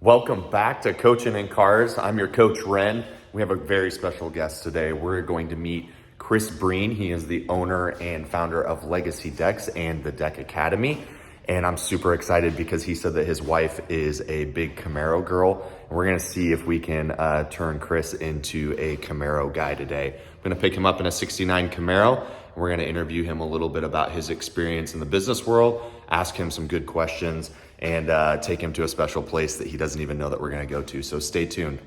Welcome back to Coachin' in Cars. I'm your coach, Ren. We have a very special guest today. We're going to meet Chris Breen. He is the owner and founder of Legacy Decks and the Deck Academy. And I'm super excited because he said that his wife is a big Camaro girl. And we're gonna see if we can turn Chris into a Camaro guy today. I'm gonna pick him up in a 69 Camaro. And we're gonna interview him a little bit about his experience in the business world, ask him some good questions, and take him to a special place that he doesn't even know that we're gonna go to. So stay tuned.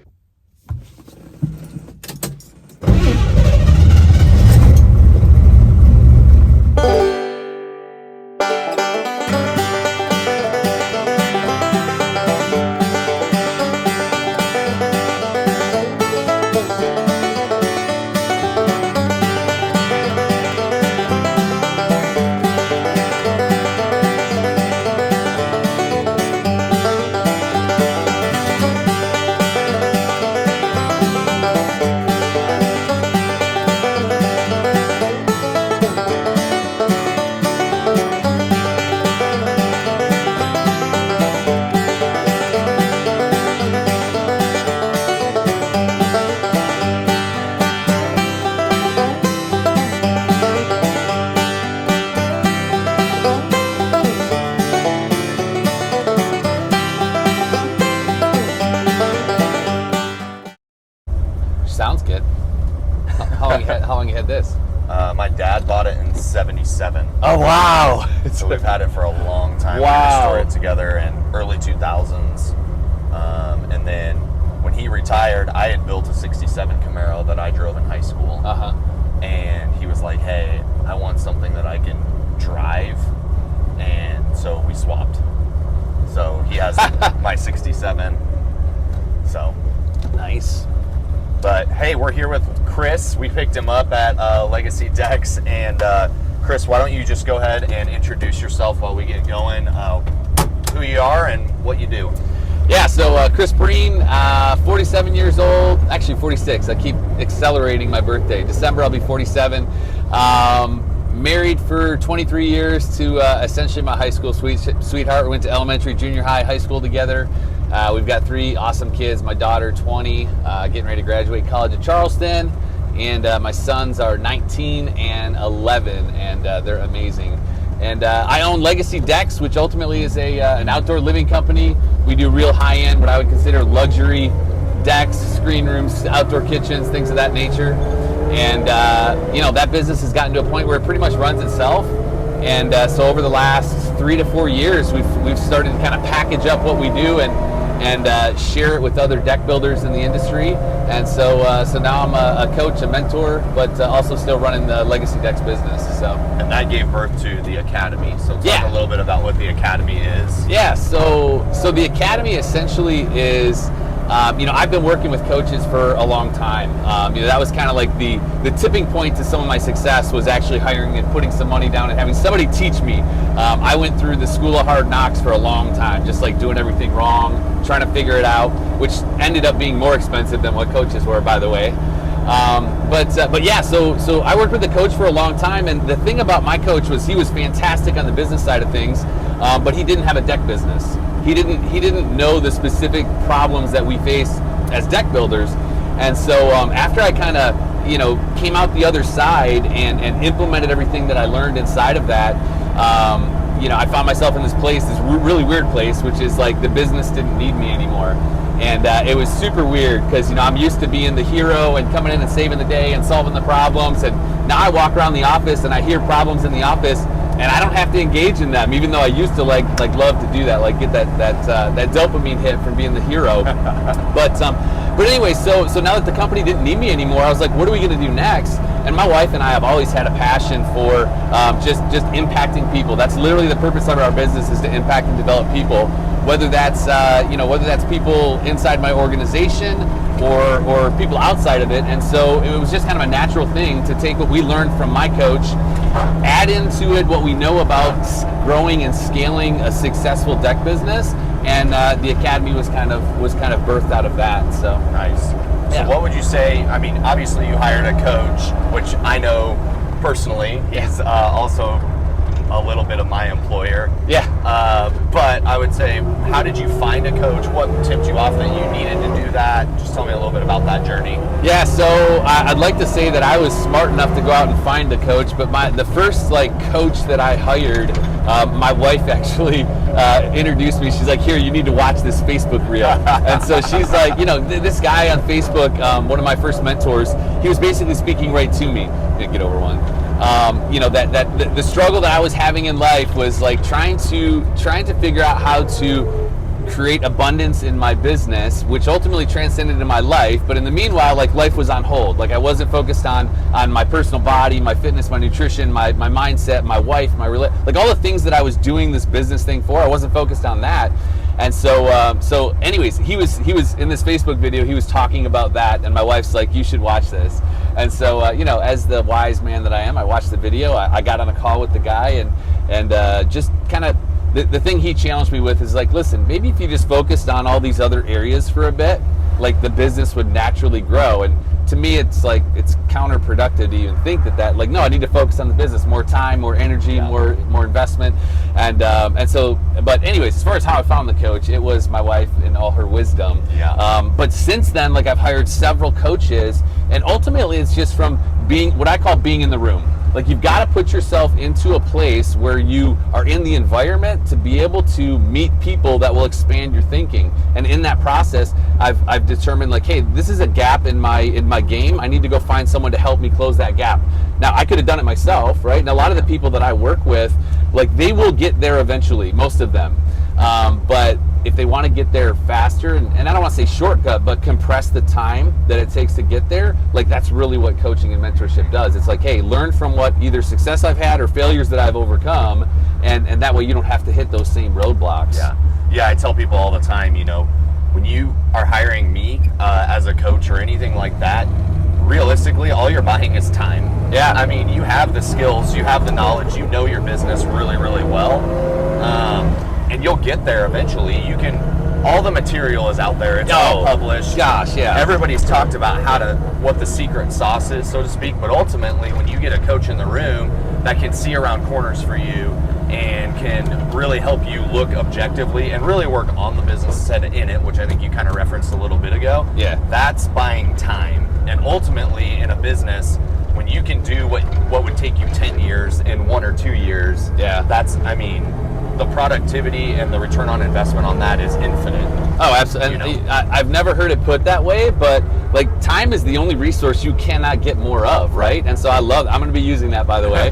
Sounds good. How long you had this? My dad bought it in 77. Oh, wow. So we've had it for a long time. Wow. We restored it together in early 2000s. And then when he retired, I had built a 67 Camaro that I drove in high school. And he was like, hey, I want something that I can drive. And so we swapped. So he has my 67. So Nice. But hey, we're here with Chris. We picked him up at Legacy Decks. And Chris, why don't you just go ahead and introduce yourself while we get going, who you are and what you do. Yeah, so Chris Breen, 47 years old, actually 46. I keep accelerating my birthday. December, I'll be 47. Married for 23 years to essentially my high school sweetheart. We went to elementary, junior high, high school together. We've got 3 awesome kids. My daughter, 20, getting ready to graduate college at Charleston. And my sons are 19 and 11, and they're amazing. And I own Legacy Decks, which ultimately is an outdoor living company. We do real high-end, what I would consider luxury decks, screen rooms, outdoor kitchens, things of that nature. And that business has gotten to a point where it pretty much runs itself. And so over the last 3 to 4 years, we've started to kind of package up what we do and share it with other deck builders in the industry. And so now I'm a coach, a mentor, but also still running the Legacy Decks business. So. And that gave birth to the Academy. So talk a little bit about what the Academy is. Yeah, so the Academy essentially is, I've been working with coaches for a long time. That was kind of like the tipping point to some of my success was actually hiring and putting some money down and having somebody teach me. I went through the school of hard knocks for a long time, just like doing everything wrong, trying to figure it out, which ended up being more expensive than what coaches were, by the way. But yeah, so I worked with the coach for a long time, and the thing about my coach was he was fantastic on the business side of things, but he didn't have a deck business. He didn't know the specific problems that we face as deck builders. And so after I kind of came out the other side and implemented everything that I learned inside of that, I found myself in this really weird place, which is like the business didn't need me anymore. And it was super weird because I'm used to being the hero and coming in and saving the day and solving the problems. And now I walk around the office and I hear problems in the office, and I don't have to engage in them, even though I used to like love to do that, like get that dopamine hit from being the hero. But anyway, so now that the company didn't need me anymore, I was like, what are we going to do next? And my wife and I have always had a passion for just impacting people. That's literally the purpose of our business, is to impact and develop people. Whether that's people inside my organization or people outside of it. And so it was just kind of a natural thing to take what we learned from my coach, add into it what we know about growing and scaling a successful deck business, and the Academy was kind of birthed out of that. So nice. Yeah. So what would you say? I mean, obviously you hired a coach, which I know personally is also a little bit of my employer. Yeah. But I would say, how did you find a coach? What tipped you off that you needed to do that? Just tell me a little bit about that journey. Yeah, so I'd like to say that I was smart enough to go out and find a coach, but the first coach that I hired, my wife actually introduced me. She's like, here, you need to watch this Facebook reel. And so she's like, this guy on Facebook, one of my first mentors, he was basically speaking right to me. Didn't get over one. The struggle that I was having in life was trying to figure out how to create abundance in my business, which ultimately transcended into my life. But in the meanwhile, life was on hold. I wasn't focused on my personal body, my fitness, my nutrition, my mindset, my wife, all the things that I was doing this business thing for. I wasn't focused on that. And so anyways, he was in this Facebook video, he was talking about that, and my wife's like, you should watch this. And so, as the wise man that I am, I watched the video. I got on a call with the guy, and just kind of, the thing he challenged me with is listen, maybe if you just focused on all these other areas for a bit, the business would naturally grow. And to me, it's counterproductive to even think that no, I need to focus on the business, more time, more energy, more investment. And so, but anyways, as far as how I found the coach, it was my wife and all her wisdom. But since then, I've hired several coaches, and ultimately it's just from being what I call being in the room. You've got to put yourself into a place where you are in the environment to be able to meet people that will expand your thinking. And in that process, I've determined hey, this is a gap in my game. I need to go find someone to help me close that gap. Now, I could have done it myself, right? And a lot of the people that I work with, they will get there eventually, most of them. But if they want to get there faster, and I don't want to say shortcut, but compress the time that it takes to get there, that's really what coaching and mentorship does. It's hey, learn from what either success I've had or failures that I've overcome, and that way you don't have to hit those same roadblocks. Yeah, I tell people all the time, when you are hiring me as a coach or anything like that, realistically, all you're buying is time. Yeah. I mean, you have the skills, you have the knowledge, you know your business really, really well. And you'll get there eventually. All the material is out there. It's all published. Gosh, yeah. Everybody's talked about what the secret sauce is, so to speak. But ultimately, when you get a coach in the room that can see around corners for you and can really help you look objectively and really work on the business instead of in it, which I think you kind of referenced a little bit ago. Yeah. That's buying time. And ultimately, in a business, when you can do what would take you 10 years in 1 or 2 years, the productivity and the return on investment on that is infinite. Oh, absolutely. I've never heard it put that way, but time is the only resource you cannot get more of, right? And so I'm going to be using that, by the way.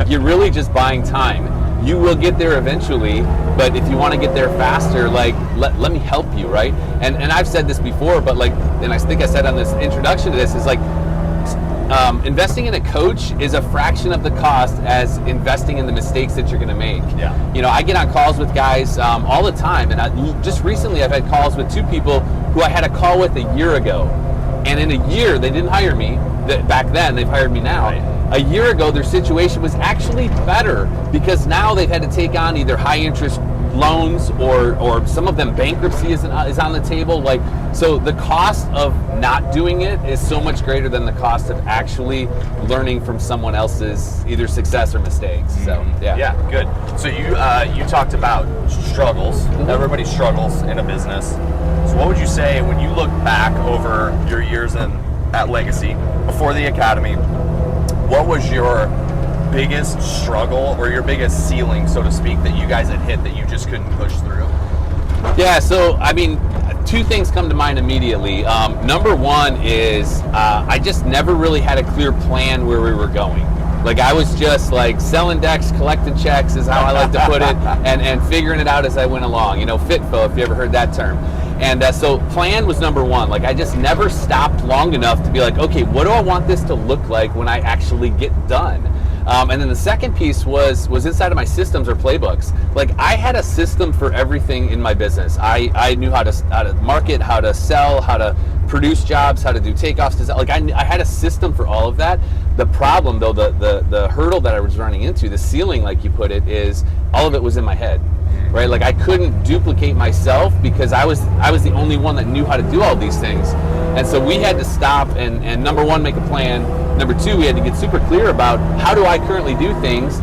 You're really just buying time. You will get there eventually, but if you want to get there faster, let me help you, right? And I've said this before, but and I think I said on this introduction to this is investing in a coach is a fraction of the cost as investing in the mistakes that you're going to make. I get on calls with guys all the time, and just recently I've had calls with 2 people who I had a call with a year ago, and in a year they didn't hire me. Back then, they've hired me now. A year ago, their situation was actually better because now they've had to take on either high interest loans or some of them bankruptcy is on the table. So the cost of not doing it is so much greater than the cost of actually learning from someone else's either success or mistakes. So yeah, good. So you talked about struggles. Everybody struggles in a business. So what would you say when you look back over your years at Legacy before the academy? What was your biggest struggle or your biggest ceiling, so to speak, that you guys had hit that you just couldn't push through? Yeah, so 2 things come to mind immediately. Number one is I just never really had a clear plan where we were going. I was just selling decks, collecting checks is how I like to put it, and figuring it out as I went along. FITFO, if you ever heard that term. And so plan was number one. I just never stopped long enough to be okay, what do I want this to look like when I actually get done? And then the second piece was inside of my systems or playbooks. I had a system for everything in my business. I knew how to market, how to sell, how to produce jobs, how to do takeoffs. I had a system for all of that. The problem, though, the hurdle that I was running into, the ceiling, like you put it, is all of it was in my head. Right, I couldn't duplicate myself because I was the only one that knew how to do all these things, and so we had to stop and number one, make a plan. Number two, we had to get super clear about how do I currently do things,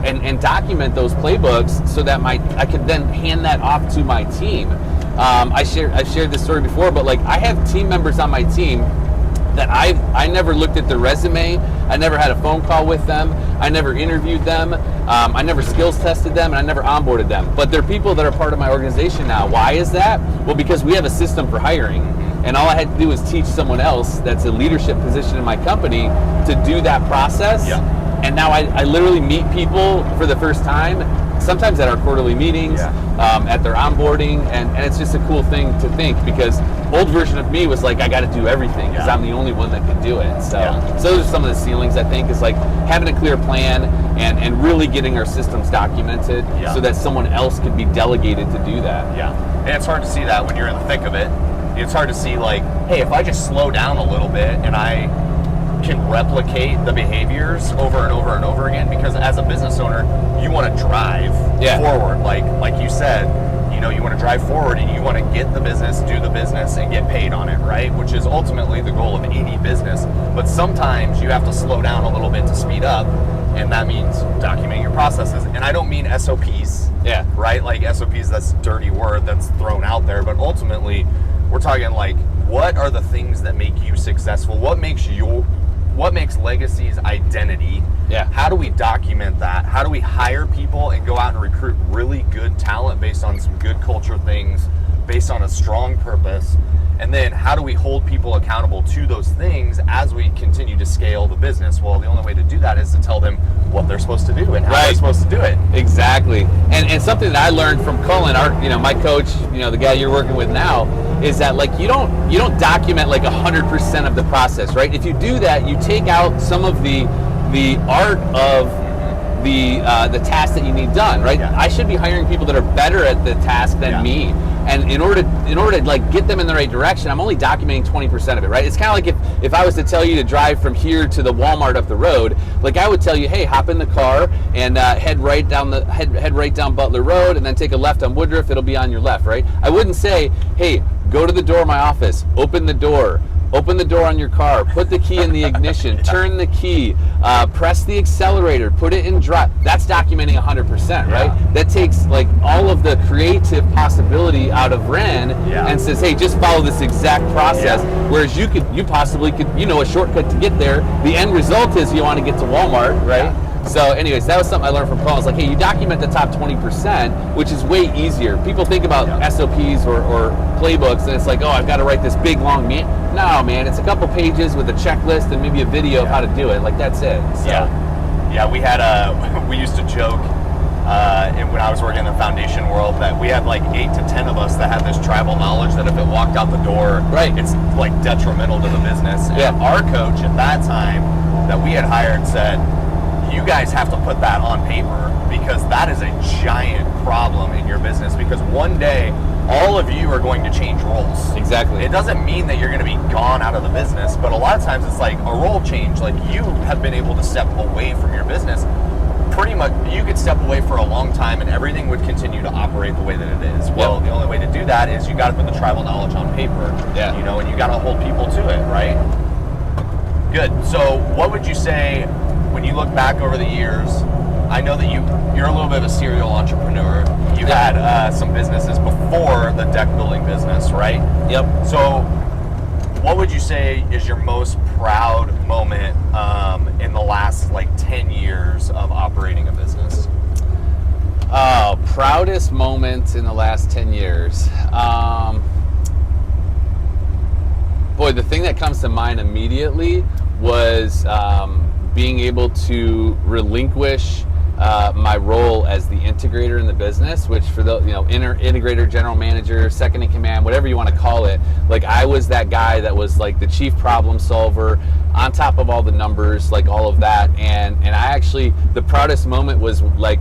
and document those playbooks so that I could then hand that off to my team. I've shared this story before, but like I have team members on my team that I never looked at their resume. I never had a phone call with them. I never interviewed them. I never skills tested them, and I never onboarded them. But they're people that are part of my organization now. Why is that? Well, because we have a system for hiring. And all I had to do was teach someone else that's a leadership position in my company to do that process. Yeah. And now I literally meet people for the first time, sometimes at our quarterly meetings, at their onboarding, and it's just a cool thing to think, because old version of me was like, I got to do everything because I'm the only one that can do it. So those are some of the ceilings, I think, is like having a clear plan and really getting our systems documented so that someone else could be delegated to do that. Yeah, and it's hard to see that when you're in the thick of it. It's hard to see like, hey, if I just slow down a little bit and I can replicate the behaviors over and over and over again, because as a business owner, you want to drive forward. Like you said, you know, you want to drive forward and you want to get the business, do the business, and get paid on it, right? Which is ultimately the goal of any business. But sometimes you have to slow down a little bit to speed up, and that means documenting your processes. And I don't mean SOPs, right? Like SOPs, that's a dirty word that's thrown out there, but ultimately we're talking like, what are the things that make you successful? What makes Legacy's identity? How do we document that? How do we hire people and go out and recruit really good talent based on some good culture things, based on a strong purpose? And then how do we hold people accountable to those things as we continue to scale the business? Well, the only way to do that is to tell them what they're supposed to do and how they're supposed to do it. Exactly. And something that I learned from Cullen, my coach, the guy you're working with now, is that like you don't document like 100% of the process, right? If you do that, you take out some of the art of the task that you need done, right? I should be hiring people that are better at the task than me. And in order to like get them in the right direction, I'm only documenting 20% of it, right? It's kind of like if I was to tell you to drive from here to the Walmart up the road, like I would tell you, hey, hop in the car and head right down Butler Road and then take a left on Woodruff. It'll be on your left, right? I wouldn't say, hey, go to the door of my office, open the door on your car, put the key in the ignition, turn the key, press the accelerator, put it in drive. That's documenting 100%, right? That takes like all of the creative possibility out of Ren and says, hey, just follow this exact process. Whereas you possibly could, a shortcut to get there. The end result is you want to get to Walmart, right? So anyways, that was something I learned from Paul. It's like, hey, you document the top 20%, which is way easier. People think about SOPs or playbooks, and it's like, oh, I've got to write this big, long No, man, it's a couple pages with a checklist and maybe a video of how to do it. Like, that's it. So. We used to joke, and when I was working in the foundation world, that we had like 8 to 10 of us that had this tribal knowledge that if it walked out the door, it's like detrimental to the business. And our coach at that time that we had hired said, you guys have to put that on paper, because that is a giant problem in your business, because one day all of you are going to change roles. Exactly. It doesn't mean that you're going to be gone out of the business, but a lot of times it's like a role change. Like you have been able to step away from your business. Pretty much you could step away for a long time and everything would continue to operate the way that it is. Well, the only way to do that is you got to put the tribal knowledge on paper, and you got to hold people to it, right? Good. So what would you say when you look back over the years? I know that you're a little bit of a serial entrepreneur. You had some businesses before the deck building business, right? Yep. So what would you say is your most proud moment in the last like 10 years of operating a business? Proudest moment in the last 10 years. Boy, the thing that comes to mind immediately was being able to relinquish my role as the integrator in the business, which for the integrator, general manager, second in command, whatever you want to call it, like I was that guy that was like the chief problem solver on top of all the numbers, like all of that. And I actually, the proudest moment was like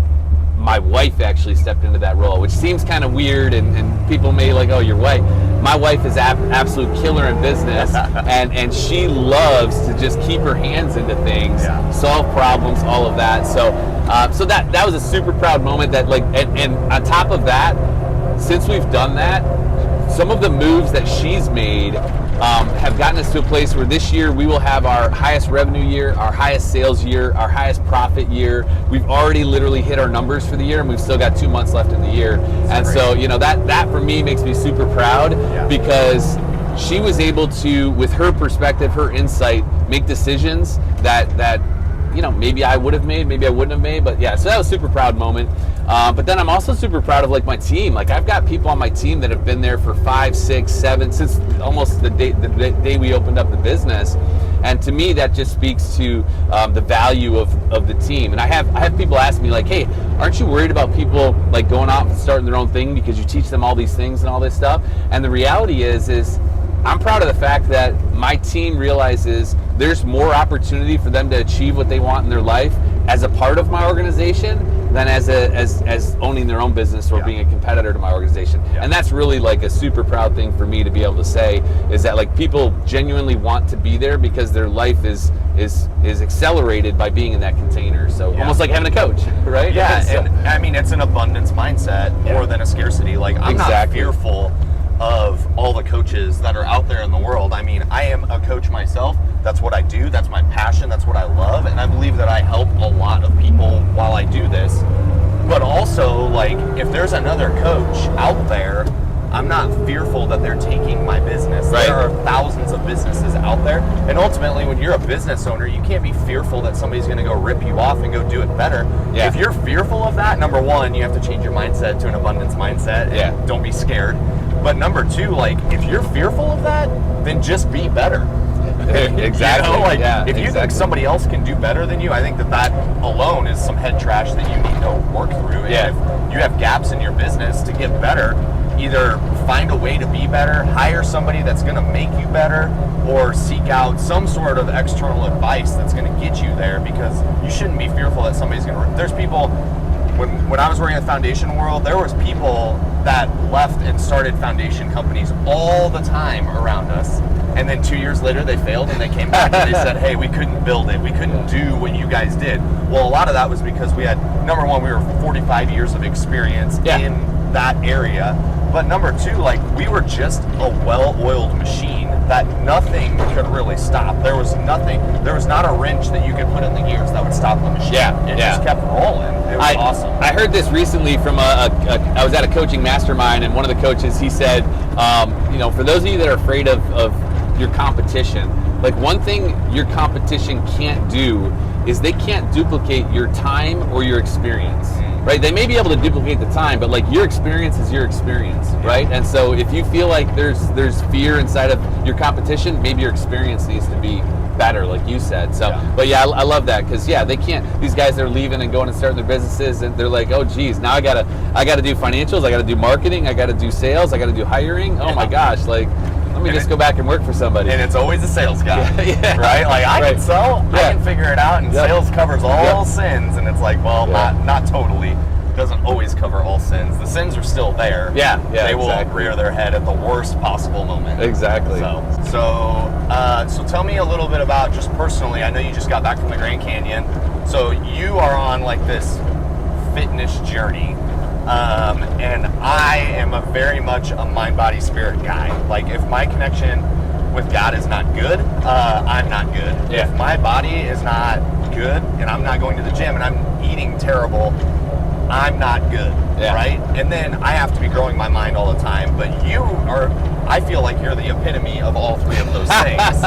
my wife actually stepped into that role, which seems kind of weird, and people may like, oh, your wife. My wife is absolute killer in business, and she loves to just keep her hands into things, solve problems, all of that. So that was a super proud moment. That like, and on top of that, since we've done that, some of the moves that she's made have gotten us to a place where this year we will have our highest revenue year, our highest sales year, our highest profit year. We've already literally hit our numbers for the year, and we've still got 2 months left in the year. And so, you know, that for me makes me super proud, because she was able to, with her perspective, her insight, make decisions that you know, maybe I would have made, maybe I wouldn't have made, but yeah, so that was a super proud moment. But then I'm also super proud of like my team. Like I've got people on my team that have been there for 5, 6, 7, since almost the day we opened up the business. And to me, that just speaks to the value of the team. And I have people ask me like, hey, aren't you worried about people like going out and starting their own thing because you teach them all these things and all this stuff? And the reality is I'm proud of the fact that my team realizes there's more opportunity for them to achieve what they want in their life as a part of my organization than as owning their own business or being a competitor to my organization. And that's really like a super proud thing for me to be able to say, is that like people genuinely want to be there because their life is accelerated by being in that container. So almost like having a coach, right? Yeah, So, and I mean, it's an abundance mindset more than a scarcity. Like I'm not fearful of all the coaches that are out there in the world. I mean, I am a coach myself. That's what I do. That's my passion. That's what I love. And I believe that I help a lot of people while I do this. But also, like, if there's another coach out there, I'm not fearful that they're taking my business. Right. There are thousands of businesses out there. And ultimately, when you're a business owner, you can't be fearful that somebody's going to go rip you off and go do it better. Yeah. If you're fearful of that, number one, you have to change your mindset to an abundance mindset. And don't be scared. But number two, like, if you're fearful of that, then just be better. Exactly. You know, like, if you exactly. think somebody else can do better than you, I think that alone is some head trash that you need to work through. And if you have gaps in your business to get better, either find a way to be better, hire somebody that's going to make you better, or seek out some sort of external advice that's going to get you there, because you shouldn't be fearful that somebody's going to... There's people... When I was working in the foundation world, there was people that left and started foundation companies all the time around us. And then 2 years later, they failed and they came back and they said, hey, we couldn't build it. We couldn't do what you guys did. Well, a lot of that was because we had, number one, we were 45 years of experience in that area. But number two, like, we were just a well-oiled machine that nothing could really stop. There was nothing, there was not a wrench that you could put in the gears that would stop the machine. It just kept rolling. It was awesome. I heard this recently from I was at a coaching mastermind, and one of the coaches, he said, you know, for those of you that are afraid of your competition, like one thing your competition can't do is they can't duplicate your time or your experience. Right? They may be able to duplicate the time, but like your experience is your experience, right? And so if you feel like there's fear inside of your competition, maybe your experience needs to be better, like you said. So, but yeah, I love that, because they can't. These guys are leaving and going and starting their businesses, and they're like, oh geez, now I gotta do financials, I gotta do marketing, I gotta do sales, I gotta do hiring. Oh my gosh, like. Let me just go back and work for somebody. And it's always a sales guy, right? Like, I can sell, I can figure it out, and sales covers all sins. And it's like, well, not totally. It doesn't always cover all sins. The sins are still there. They will rear their head at the worst possible moment. Exactly. So tell me a little bit about, just personally, I know you just got back from the Grand Canyon. So you are on like this fitness journey. And I am very much a mind, body, spirit guy. Like, if my connection with God is not good, I'm not good. If my body is not good and I'm not going to the gym and I'm eating terrible, I'm not good, right? And then I have to be growing my mind all the time. But I feel like you're the epitome of all three of those things.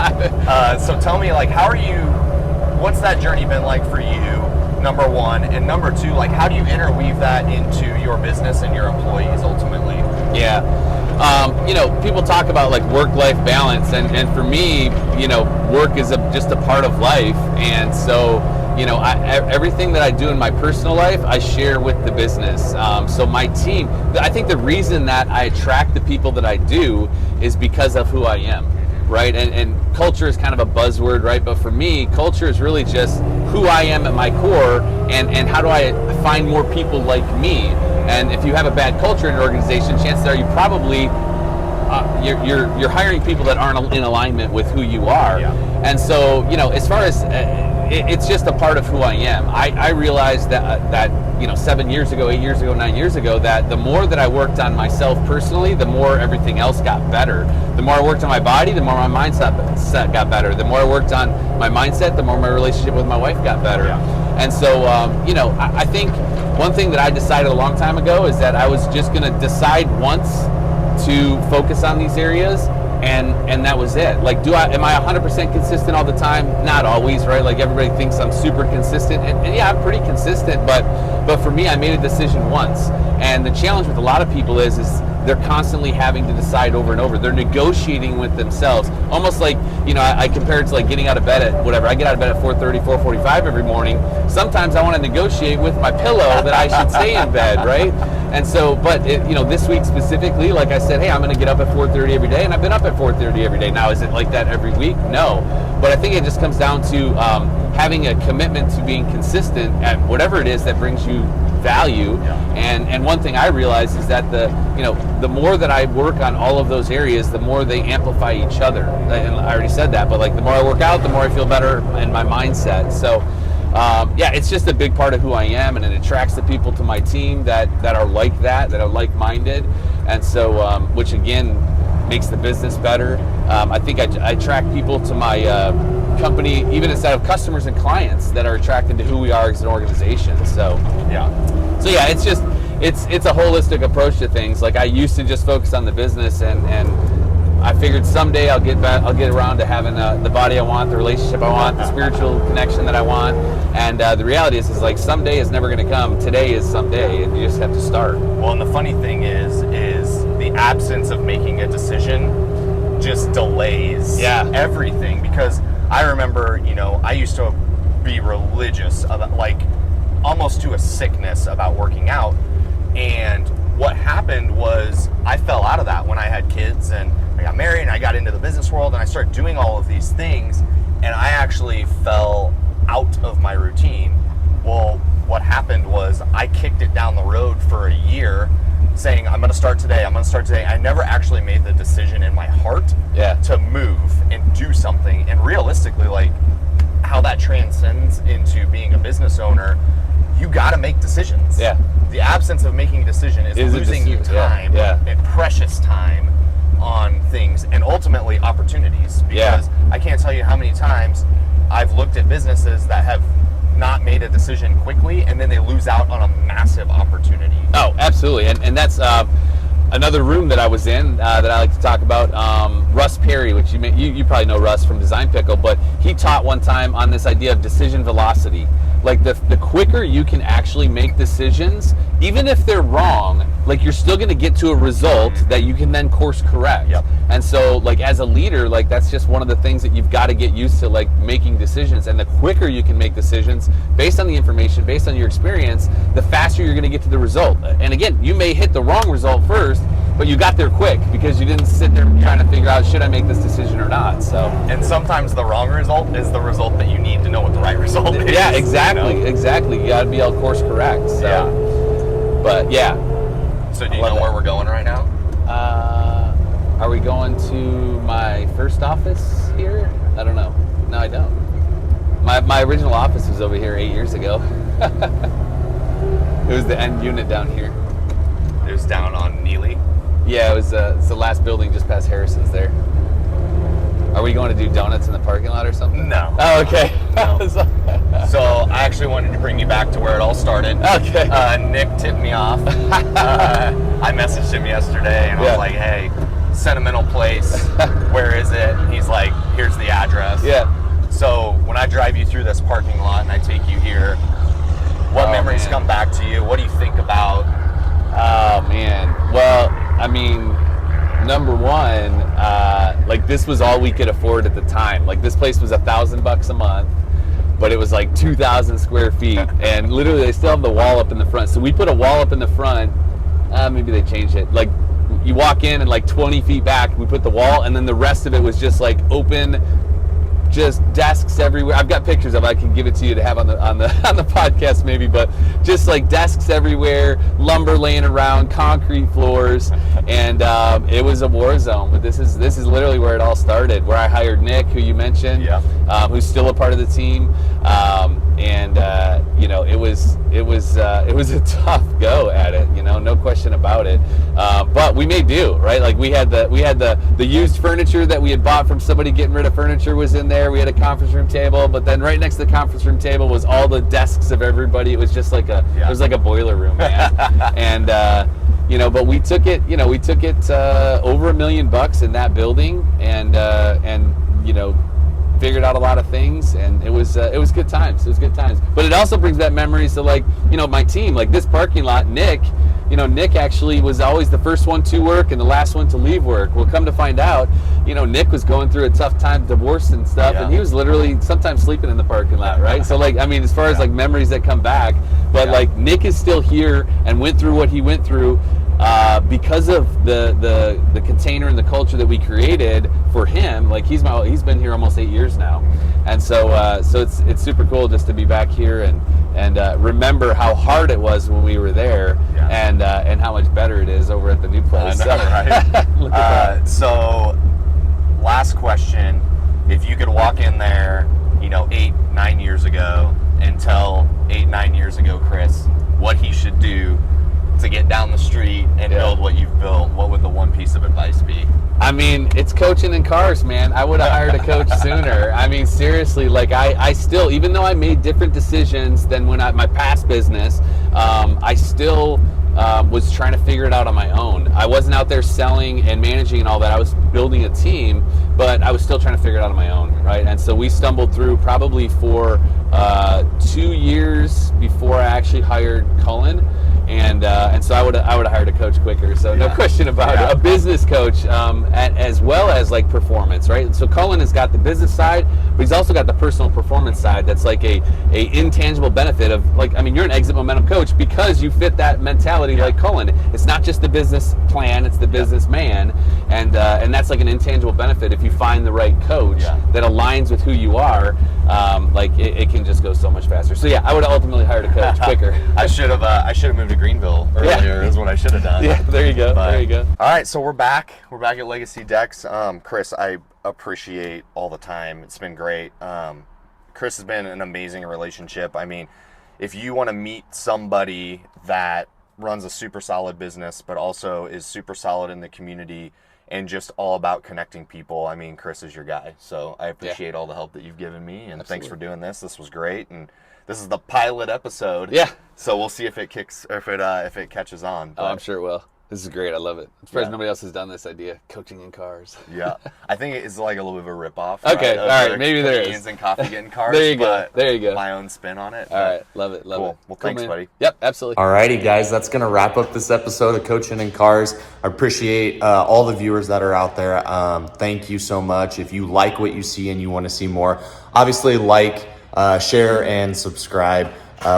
So tell me, like, what's that journey been like for you? Number one, and number two, like, how do you interweave that into your business and your employees ultimately? You know, people talk about like work-life balance, and for me, you know, work is just a part of life, and so, you know, everything that I do in my personal life, I share with the business. So my team, I think the reason that I attract the people that I do is because of who I am. Right, and culture is kind of a buzzword, right? But for me, culture is really just who I am at my core, and how do I find more people like me? And if you have a bad culture in your organization, chances are you probably you're hiring people that aren't in alignment with who you are. And so, you know, as far as it's just a part of who I am. I realized that 7 years ago, 8 years ago, 9 years ago, that the more that I worked on myself personally, the more everything else got better. The more I worked on my body, the more my mindset got better. The more I worked on my mindset, the more my relationship with my wife got better. Yeah. And so, I think one thing that I decided a long time ago is that I was just going to decide once to focus on these areas, and that was it. Like, am I 100% consistent all the time? Not always, right? Like, everybody thinks I'm super consistent, and yeah, I'm pretty consistent, but for me, I made a decision once. And the challenge with a lot of people is they're constantly having to decide over and over. They're negotiating with themselves, almost like, I compare it to like getting out of bed at whatever. I get out of bed at 4:30, 4:45 every morning. Sometimes I want to negotiate with my pillow that I should stay in bed, right? And so, but this week specifically, like I said, hey, I'm going to get up at 4:30 every day, and I've been up at 4:30 every day. Now, is it like that every week? No, but I think it just comes down to having a commitment to being consistent at whatever it is that brings you value. Yeah. And one thing I realize is that the more that I work on all of those areas, the more they amplify each other. And I already said that, but like the more I work out, the more I feel better in my mindset. So it's just a big part of who I am, and it attracts the people to my team that are like that are like-minded. And so, which again makes the business better. I think I attract people to my company, even instead of customers and clients that are attracted to who we are as an organization. So it's just it's a holistic approach to things. Like, I used to just focus on the business, and I figured someday I'll get around to having the body I want, the relationship I want, the spiritual connection that I want. And the reality is like someday is never going to come. Today is someday, and you just have to start. Well, and the funny thing is the absence of making a decision just delays everything. Because I remember, I used to be religious about, like, almost to a sickness about working out. And what happened was I fell out of that when I had kids, and I got married, and I got into the business world, and I started doing all of these things, and I actually fell out of my routine. Well, what happened was I kicked it down the road for a year, saying, I'm going to start today. I never actually made the decision in my heart to move and do something. And realistically, like, how that transcends into being a business owner, you got to make decisions. Yeah. The absence of making a decision is losing you time, and precious time on things, and ultimately opportunities. Because I can't tell you how many times I've looked at businesses that have not made a decision quickly, and then they lose out on a massive opportunity. Oh, absolutely. And that's another room that I was in that I like to talk about. Russ Perry, which you probably know Russ from Design Pickle, but he taught one time on this idea of decision velocity. Like, the quicker you can actually make decisions, even if they're wrong, like, you're still going to get to a result that you can then course correct. Yep. And so, like, as a leader, like, that's just one of the things that you've got to get used to, like, making decisions. And the quicker you can make decisions based on the information, based on your experience, the faster you're going to get to the result. And again, you may hit the wrong result first, but you got there quick because you didn't sit there trying to figure out, should I make this decision or not? So, and sometimes the wrong result is the result that you need to know what the right result is. Yeah, exactly. Exactly. You got to be able to course correct. So, but yeah. So do you know where we're going right now? Are we going to my first office here? I don't know. No, I don't. My original office was over here 8 years ago. It was the end unit down here. It was down on Neely. Yeah, it's the last building just past Harrison's there. Are we going to do donuts in the parking lot or something? No. Oh, okay. No. So I actually wanted to bring you back to where it all started. Okay. Nick tipped me off. I messaged him yesterday, and I was like, hey, sentimental place, where is it? And he's like, here's the address. Yeah. So when I drive you through this parking lot and I take you here, what memories come back to you? What do you think about? Oh, man. Well, I mean, number one, like, this was all we could afford at the time. Like, this place was $1,000 a month, but it was like 2,000 square feet, and literally they still have the wall up in the front. So we put a wall up in the front. Maybe they changed it. Like, you walk in, and like 20 feet back, we put the wall, and then the rest of it was just like open, just desks everywhere. I've got pictures of it. I can give it to you to have on the podcast maybe, but just like desks everywhere, lumber laying around, concrete floors, and it was a war zone. But this is literally where it all started, where I hired Nick, who you mentioned, who's still a part of the team. It was a tough go at it, no question about it. But we made do, right? Like we had the used furniture that we had bought from somebody getting rid of furniture was in there. We had a conference room table, but then right next to the conference room table was all the desks of everybody. It was just like it was like a boiler room, man. And but we took it over $1 million in that building, and figured out a lot of things, and it was good times. It was good times. But it also brings back memories to my team, like this parking lot. Nick actually was always the first one to work and the last one to leave work. Well, come to find out, Nick was going through a tough time, divorce and stuff, and he was literally sometimes sleeping in the parking lot, right? So as far as memories that come back, but Nick is still here and went through what he went through. Because of the container and the culture that we created for him, he's been here almost 8 years now, and so it's super cool just to be back here and remember how hard it was when we were there, and how much better it is over at the new place. I know, right? Look at that. So, last question: if you could walk in there, 8-9 years ago, and tell 8-9 years ago Chris what he should do to get down the street and build what you've built, what would the one piece of advice be? I mean, it's coaching in cars, man. I would have hired a coach sooner. I mean, seriously, I still, even though I made different decisions than my past business, I still was trying to figure it out on my own. I wasn't out there selling and managing and all that. I was building a team, but I was still trying to figure it out on my own, right? And so we stumbled through probably for 2 years before I actually hired Cullen. And so I would have hired a coach quicker. So no question about it. A business coach, as well as performance, right? So Cullen has got the business side, but he's also got the personal performance side. That's a intangible benefit of you're an exit momentum coach because you fit that mentality like Cullen. It's not just the business plan; it's the business man, and that's an intangible benefit. If you find the right coach that aligns with who you are, it can just go so much faster. So I would have ultimately hired a coach quicker. I should have moved to Greenville earlier is what I should have done. Yeah, there you go. There you go. All right, so we're back. We're back at Legacy Decks. Chris, I appreciate all the time. It's been great. Chris has been an amazing relationship. I mean, if you want to meet somebody that runs a super solid business, but also is super solid in the community and just all about connecting people, I mean, Chris is your guy. So I appreciate all the help that you've given me, and thanks for doing this. This was great, and this is the pilot episode. Yeah. So we'll see if it kicks or if it catches on. But, I'm sure it will. This is great. I love it. I'm surprised nobody else has done this idea. Coaching in cars. Yeah. I think it's a little bit of a ripoff. Okay. All right. Maybe there is. And coffee getting cars. There you go. There you go. My own spin on it. All right. Love it. Love it. Well, thanks, buddy. Yep. Absolutely. All righty, guys. That's going to wrap up this episode of Coachin' in Cars. I appreciate all the viewers that are out there. Thank you so much. If you like what you see and you want to see more, obviously share, and subscribe.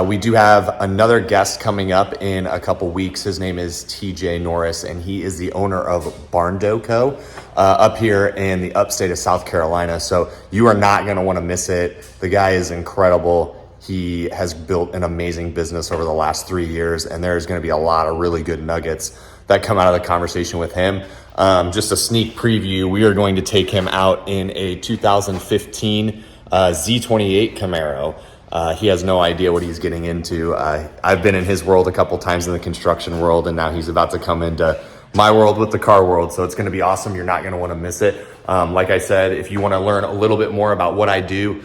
We do have another guest coming up in a couple weeks. His name is TJ Norris, and he is the owner of Barndo Co. Up here in the upstate of South Carolina. So you are not going to want to miss it. The guy is incredible. He has built an amazing business over the last 3 years, and there's going to be a lot of really good nuggets that come out of the conversation with him. Just a sneak preview, we are going to take him out in a 2015 Z28 Camaro. He has no idea what he's getting into. I've been in his world a couple times in the construction world, and now he's about to come into my world with the car world. So it's going to be awesome. You're not going to want to miss it. Like I said, if you want to learn a little bit more about what I do,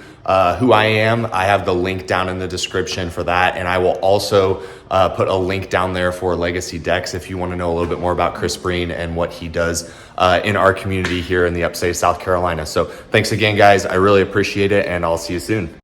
who I am, I have the link down in the description for that. And I will also put a link down there for Legacy Decks if you want to know a little bit more about Chris Breen and what he does in our community here in the upstate of South Carolina. So thanks again, guys. I really appreciate it, and I'll see you soon.